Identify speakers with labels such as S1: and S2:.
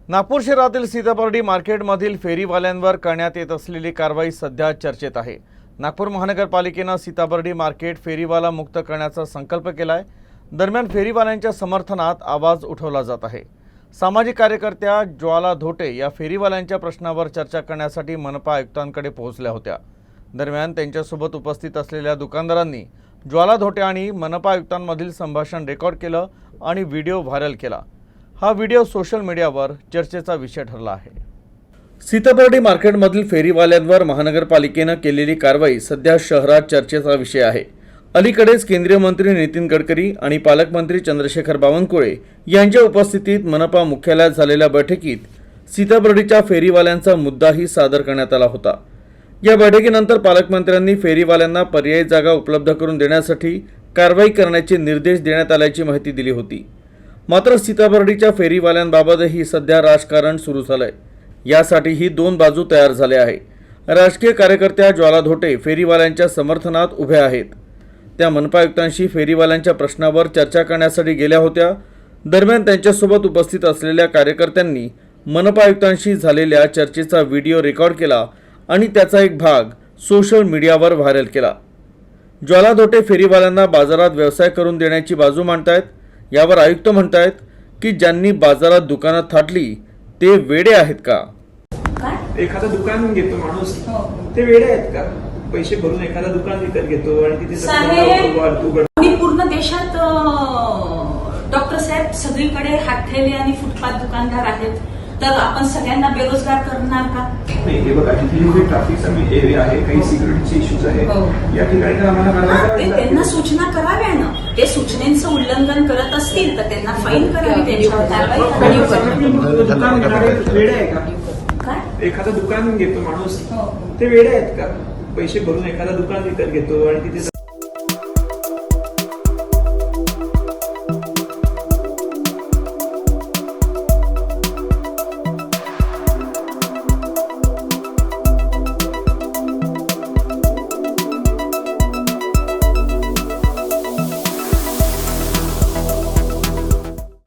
S1: नागपूर शहरातील सीताबर्डी मार्केटमधील फेरीवाल्यांवर करण्यात येत असलेली कारवाई सध्या चर्चेत आहे। नागपूर महानगरपालिकेने सीताबर्डी मार्केट फेरीवाला मुक्त करण्याचा संकल्प केलाय। दरम्यान फेरीवाल्यांच्या समर्थनात आवाज उठवला जात आहे। सामाजिक कार्यकर्त्या ज्वाला धोटे या फेरीवाल्यांच्या प्रश्नावर चर्चा करण्यासाठी मनपा आयुक्तांकडे पोहोचल्या होत्या। दरम्यान त्यांच्यासोबत उपस्थित असलेल्या दुकानदारांनी ज्वाला धोटे आणि मनपा आयुक्तांमधील संभाषण रेकॉर्ड केलं आणि व्हिडिओ व्हायरल केला। हा व्हिडिओ सोशल मीडियावर चर्चेचा विषय ठरला आहे। सीताबर्डी मार्केटमधील फेरीवाल्यांवर महानगरपालिकेने केलेली कारवाई सध्या शहरात चर्चेचा विषय आहे। अलीकडेच केंद्रीय मंत्री नितीन गडकरी आणि पालकमंत्री चंद्रशेखर बावनकुळे यांच्या उपस्थितीत मनपा मुख्यालयात झालेल्या बैठकीत सीताबर्डीच्या फेरीवाल्यांचा मुद्दाही सादर करण्यात आला होता। या बैठकीनंतर पालकमंत्र्यांनी फेरीवाल्यांना पर्यायी जागा उपलब्ध करून देण्यासाठी कारवाई करण्याचे निर्देश देण्यात आल्याची माहिती दिली होती। मात्र सीताबर्डीच्या फेरीवाल्यांबाबतही सध्या राजकारण सुरू झालंय। यासाठीही दोन बाजू तयार झाल्या आहे। राजकीय कार्यकर्त्या ज्वाला धोटे फेरीवाल्यांच्या समर्थनात उभ्या आहेत। त्या मनपा आयुक्तांशी फेरीवाल्यांच्या प्रश्नावर चर्चा करण्यासाठी गेल्या होत्या। दरम्यान त्यांच्यासोबत उपस्थित असलेल्या कार्यकर्त्यांनी मनपा आयुक्तांशी झालेल्या चर्चेचा व्हिडिओ रेकॉर्ड केला आणि त्याचा एक भाग सोशल मीडियावर व्हायरल केला। ज्वाला धोटे फेरीवाल्यांना बाजारात व्यवसाय करून देण्याची बाजू मांडतायत। यावर आयुक्त म्हणतायत की ज्यांनी बाजारात दुकानात थाटली ते वेडे आहेत का?
S2: एखादा दुकान घेतो माणूस ते वेडे आहेत का? पैसे भरून एखादा दुकान विकत घेतो आणि तिथे
S3: पूर्ण देशात डॉक्टर साहेब सगळीकडे हात ठेवले आणि फुटपाथ दुकानदार आहेत, तर आपण सगळ्यांना बेरोजगार करणार का?
S2: नाही, हे बघा जिथे ट्रॅफिकचा एरिया आहे, काही सिक्युरिटीचे इश्यूज आहेत, या ठिकाणी आम्हाला
S3: त्यांना सूचना कराव्या ना। ते सूचनेचं उल्लंघन करत असतील तर त्यांना फाईन करावी, त्यांच्यावर कारवाई
S2: दुकान वेडे आहे का?
S3: काय
S2: एखादा दुकान घेतो माणूस ते वेडे आहेत का? पैसे भरून एखादा दुकान विकत घेतो आणि तिथे